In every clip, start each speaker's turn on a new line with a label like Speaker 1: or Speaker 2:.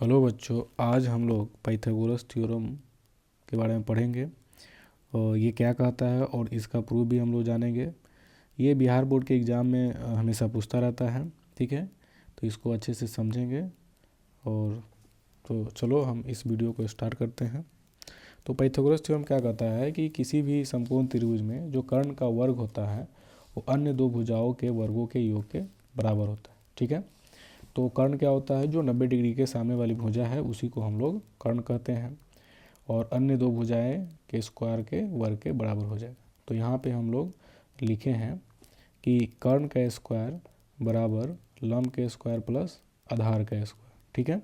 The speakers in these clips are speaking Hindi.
Speaker 1: हेलो बच्चों, आज हम लोग पाइथागोरस थ्योरम के बारे में पढ़ेंगे और ये क्या कहता है और इसका प्रूफ भी हम लोग जानेंगे। ये बिहार बोर्ड के एग्ज़ाम में हमेशा पूछता रहता है, ठीक है। तो इसको अच्छे से समझेंगे और तो चलो हम इस वीडियो को स्टार्ट करते हैं। तो पाइथागोरस थ्योरम क्या कहता है कि किसी भी समकोण त्रिभुज में जो कर्ण का वर्ग होता है वो अन्य दो भुजाओं के वर्गों के योग के बराबर होता है, ठीक है। तो कर्ण क्या होता है? जो 90 डिग्री के सामने वाली भुजा है उसी को हम लोग कर्ण कहते हैं और अन्य दो भुजाएं के स्क्वायर के वर्ग के बराबर हो जाएगा। तो यहाँ पे हम लोग लिखे हैं कि कर्ण का स्क्वायर बराबर लंब के स्क्वायर प्लस आधार का स्क्वायर, ठीक है।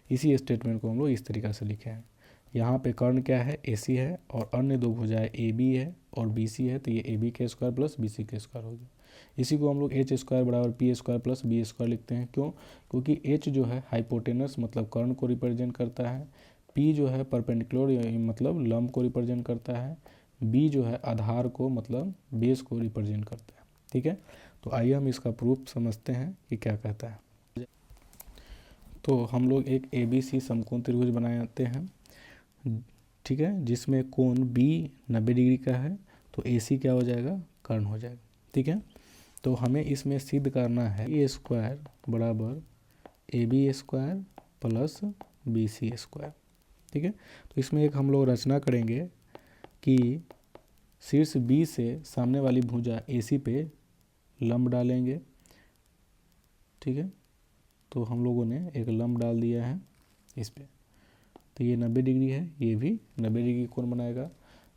Speaker 1: इसी स्टेटमेंट को हम लोग इस तरीक़ा से लिखे हैं। यहाँ पे कर्ण क्या है? AC है और अन्य दो भुजाएं AB है और BC है, तो ये AB के स्क्वायर प्लस BC के स्क्वायर हो गया। इसी को हम लोग H स्क्वायर बराबर P square plus B square लिखते हैं। क्यों? क्योंकि H जो है हाइपोटेनस मतलब कर्ण को रिप्रेजेंट करता है, P जो है परपेंडिकुलर मतलब लंब को रिप्रेजेंट करता है, B जो है आधार को मतलब बेस को रिप्रेजेंट करता है, ठीक है। तो आइए हम इसका प्रूफ समझते हैं कि क्या कहता है। तो हम लोग एक ABC समकोण त्रिभुज बनाते हैं, ठीक है, जिसमें कोण B 90 डिग्री का है, तो AC क्या हो जाएगा? कर्ण हो जाएगा, ठीक है। तो हमें इसमें सिद्ध करना है A स्क्वायर बराबर AB square plus BC square, ठीक है। तो इसमें एक हम लोग रचना करेंगे कि शीर्ष B से सामने वाली भुजा AC पे लंब डालेंगे, ठीक है। तो हम लोगों ने एक लंब डाल दिया है इस पे, तो ये 90 डिग्री है, ये भी 90 डिग्री कोण बनाएगा।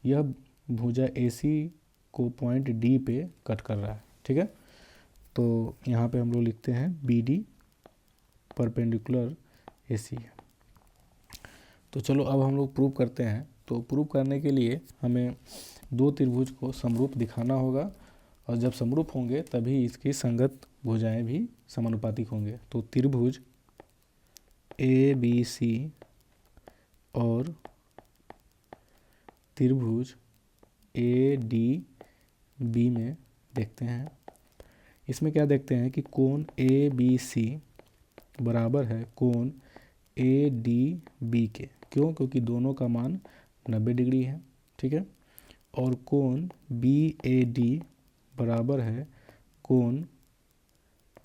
Speaker 1: यह भुजा AC को पॉइंट D पे कट कर रहा है, ठीक है। तो यहाँ पे हम लोग लिखते हैं BD परपेंडिकुलर AC है। तो चलो अब हम लोग प्रूव करते हैं। तो प्रूव करने के लिए हमें दो त्रिभुज को समरूप दिखाना होगा और जब समरूप होंगे तभी इसकी संगत भुजाएं भी समानुपातिक होंगे। तो त्रिभुज ABC और त्रिभुज ADB में देखते हैं। इसमें क्या देखते हैं कि कोण ABC बराबर है कोण ADB के। क्यों? क्योंकि दोनों का मान 90 डिग्री है, ठीक है। और कोण BAD बराबर है कोण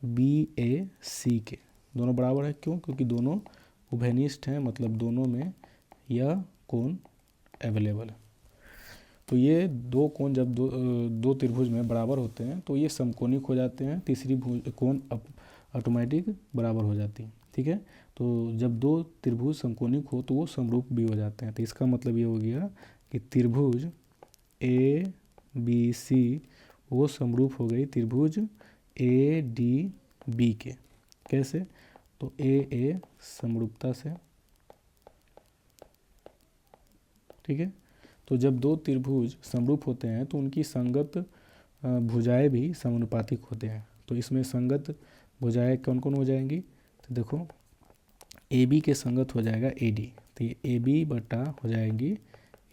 Speaker 1: BAC के। दोनों बराबर है, क्यों? क्योंकि दोनों उभयनिष्ठ हैं, मतलब दोनों में यह कोण अवेलेबल है। तो ये दो कोण जब दो त्रिभुज में बराबर होते हैं तो ये समकोणिक हो जाते हैं, तीसरी कोण ऑटोमेटिक बराबर हो जाती है, ठीक है। तो जब दो त्रिभुज समकोणिक हो तो वो समरूप भी हो जाते हैं। तो इसका मतलब ये हो गया कि त्रिभुज ABC वो समरूप हो गई त्रिभुज ADB के। कैसे? तो AA समरूपता से, ठीक है। तो जब दो त्रिभुज समरूप होते हैं तो उनकी संगत भुजाएं भी समानुपातिक होते हैं। तो इसमें संगत भुजाएं कौन कौन हो जाएंगी? तो देखो AB के संगत हो जाएगा AD, तो ये AB बटा हो जाएंगी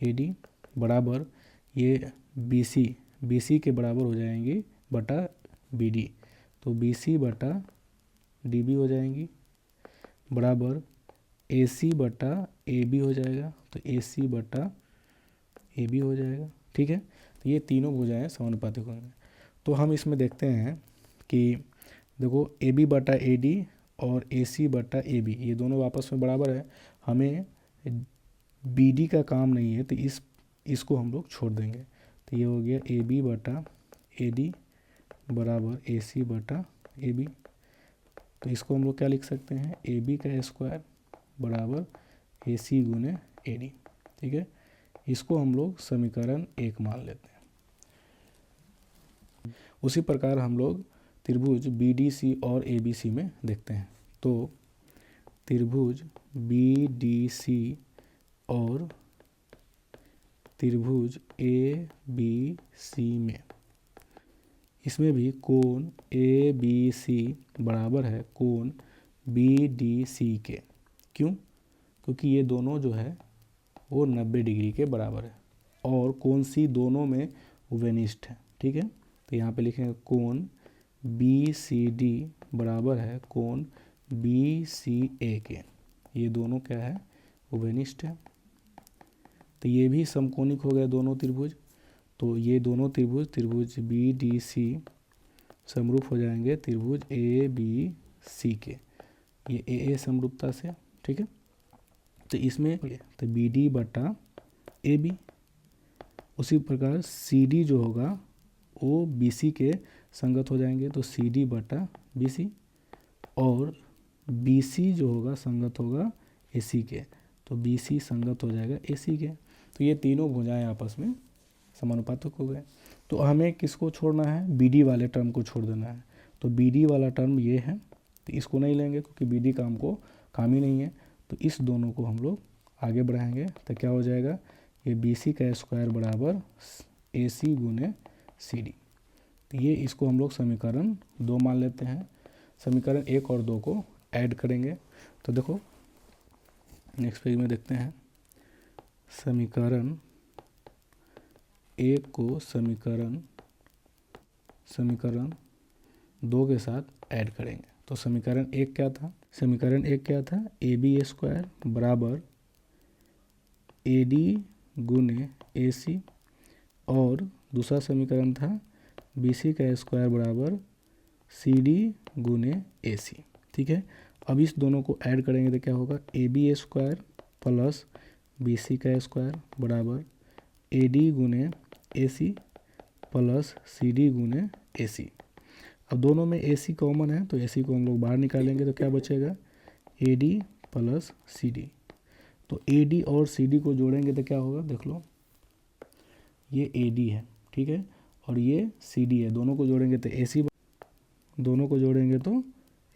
Speaker 1: AD बराबर ये BC के बराबर हो जाएंगी बटा BD, तो BC बटा DB हो जाएंगी बराबर AC बटा AB हो जाएगा, तो AC बटा AB हो जाएगा, ठीक है। तो ये तीनों भुजाएं समानुपातिक होंगे। तो हम इसमें देखते हैं कि देखो AB बटा AD और AC बटा AB ये दोनों आपस में बराबर है। हमें BD का काम नहीं है तो इसको हम लोग छोड़ देंगे। तो ये हो गया AB बटा AD बराबर AC बटा AB। तो इसको हम लोग क्या लिख सकते हैं? AB का स्क्वायर बराबर AC गुने AD, ठीक है। इसको हम लोग समीकरण 1 मान लेते हैं। उसी प्रकार हम लोग त्रिभुज BDC और ABC में देखते हैं। तो त्रिभुज BDC और त्रिभुज ABC में इसमें भी कोण ABC बराबर है कोण BDC के। क्यों? क्योंकि ये दोनों जो है वो 90 डिग्री के बराबर है और कोण C दोनों में उभयनिष्ठ है, ठीक है। तो यहाँ पे लिखेंगे कोण BCD बराबर है कोण BCA के। ये दोनों क्या है, उभयनिष्ठ है। तो ये भी समकोणिक हो गए दोनों त्रिभुज। तो ये दोनों त्रिभुज BDC समरूप हो जाएंगे त्रिभुज ABC के, ये AA समरूपता से, ठीक है। तो इसमें तो BD बटा AB, उसी प्रकार CD जो होगा वो BC के संगत हो जाएंगे, तो CD बटा BC, और BC जो होगा संगत होगा AC के, तो BC संगत हो जाएगा AC के। तो ये तीनों भुजाएं आपस में समानुपातिक हो गए। तो हमें किसको छोड़ना है, BD वाले टर्म को छोड़ देना है। तो BD वाला टर्म ये है, तो इसको नहीं लेंगे क्योंकि BD काम ही नहीं है। तो इस दोनों को हम लोग आगे बढ़ाएंगे, तो क्या हो जाएगा, ये BC का स्क्वायर बराबर AC गुने CD। तो ये इसको हम लोग समीकरण 2 मान लेते हैं। समीकरण 1 और 2 को ऐड करेंगे। तो देखो नेक्स्ट पेज में देखते हैं, समीकरण 1 को समीकरण 2 के साथ ऐड करेंगे। तो समीकरण 1 क्या था, AB स्क्वायर बराबर AD गुने AC, और दूसरा समीकरण था BC का स्क्वायर बराबर CD गुने AC, ठीक है। अब इस दोनों को ऐड करेंगे तो क्या होगा, AB स्क्वायर प्लस BC का स्क्वायर बराबर AD गुने AC प्लस CD गुने AC। अब दोनों में AC कॉमन है, तो AC को हम लोग बाहर निकालेंगे, तो क्या बचेगा, AD प्लस CD। तो AD और CD को जोड़ेंगे तो क्या होगा, देख लो, ये AD है, ठीक है, और ये CD है। दोनों को जोड़ेंगे तो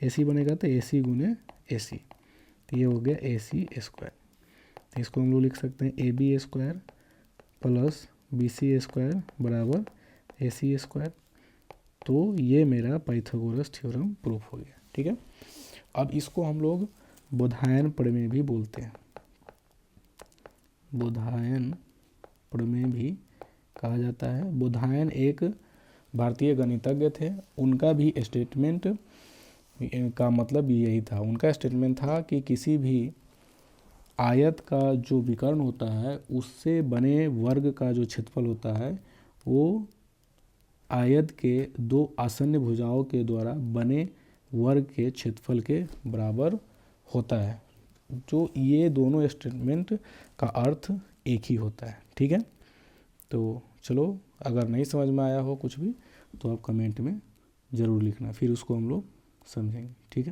Speaker 1: AC बनेगा, तो AC गुने AC। तो ये हो गया AC स्क्वायर। तो इसको हम लोग लिख सकते हैं AB square plus BC square बराबर AC स्क्वायर। तो ये मेरा पाइथागोरस थ्योरम प्रूफ हो गया, ठीक है। अब इसको हम लोग बोधायन प्रमेय भी बोलते हैं, बोधायन प्रमेय भी कहा जाता है। बोधायन एक भारतीय गणितज्ञ थे। उनका भी स्टेटमेंट का मतलब यही था, उनका स्टेटमेंट था कि किसी भी आयत का जो विकर्ण होता है उससे बने वर्ग का जो क्षेत्रफल होता है वो आयत के 2 आसन्न भुजाओं के द्वारा बने वर्ग के क्षेत्रफल के बराबर होता है। जो ये दोनों स्टेटमेंट का अर्थ एक ही होता है, ठीक है। तो चलो, अगर नहीं समझ में आया हो कुछ भी तो आप कमेंट में ज़रूर लिखना, फिर उसको हम लोग समझेंगे, ठीक है।